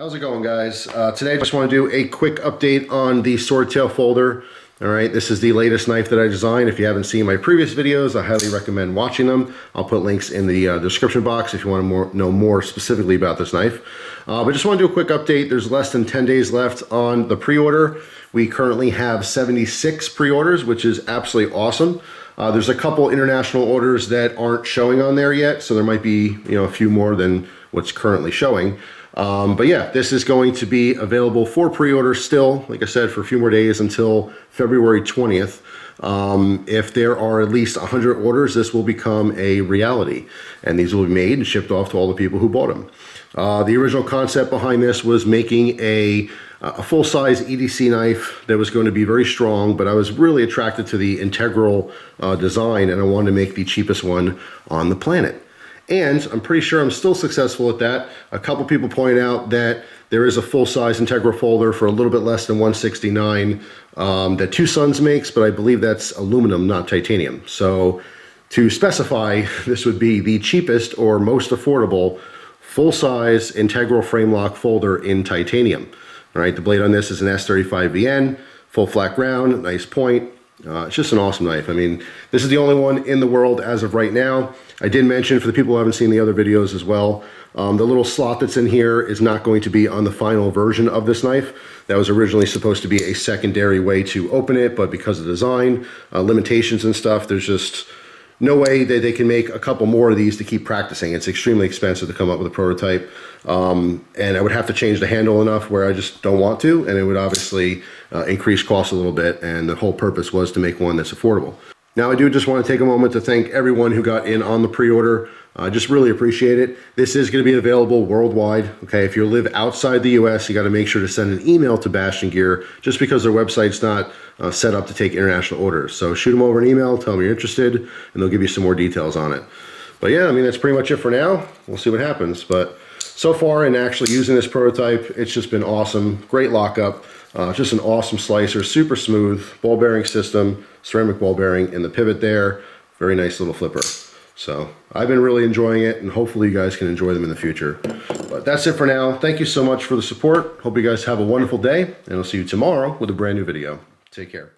How's it going, guys? Today I just want to do a quick update on the swordtail folder. All right, this is the latest knife that I designed. If you haven't seen my previous videos, I highly recommend watching them. I'll put links in the description box if you want to know more specifically about this knife. But just want to do a quick update. There's less than 10 days left on the pre-order. We currently have 76 pre-orders, which is absolutely awesome. There's a couple international orders that aren't showing on there yet, so there might be a few more than what's currently showing. But yeah, this is going to be available for pre-order still, like I said, for a few more days until February 20th. If there are at least 100 orders, this will become a reality, and these will be made and shipped off to all the people who bought them. The original concept behind this was making a full-size EDC knife that was going to be very strong, but I was really attracted to the integral design, and I wanted to make the cheapest one on the planet. And I'm pretty sure I'm still successful at that. A couple people pointed out that there is a full-size integral folder for a little bit less than $169 that Two Sons makes, but I believe that's aluminum, not titanium. So to specify, this would be the cheapest or most affordable full-size integral frame lock folder in titanium. All right, the blade on this is an S35VN, full flat ground, nice point. It's just an awesome knife. I mean, this is the only one in the world as of right now. I did mention, for the people who haven't seen the other videos as well, the little slot that's in here is not going to be on the final version of this knife. That was originally supposed to be a secondary way to open it, but because of design, limitations and stuff, there's just no way that they can make a couple more of these to keep practicing. It's extremely expensive to come up with a prototype. And I would have to change the handle enough where I just don't want to, and it would obviously increase costs a little bit, and the whole purpose was to make one that's affordable. Now, I do just want to take a moment to thank everyone who got in on the pre-order. I just really appreciate it. This is going to be available worldwide. Okay, if you live outside the US, you got to make sure to send an email to Bastion Gear, just because their website's not set up to take international orders. So shoot them over an email, tell them you're interested, and they'll give you some more details on it. But yeah, I mean, that's pretty much it for now. We'll see what happens. But so far, in actually using this prototype, it's just been awesome. Great lockup. Just an awesome slicer, super smooth, ball bearing system, ceramic ball bearing in the pivot there. Very nice little flipper. So I've been really enjoying it, and hopefully you guys can enjoy them in the future. But that's it for now. Thank you so much for the support. Hope you guys have a wonderful day, and I'll see you tomorrow with a brand new video. Take care.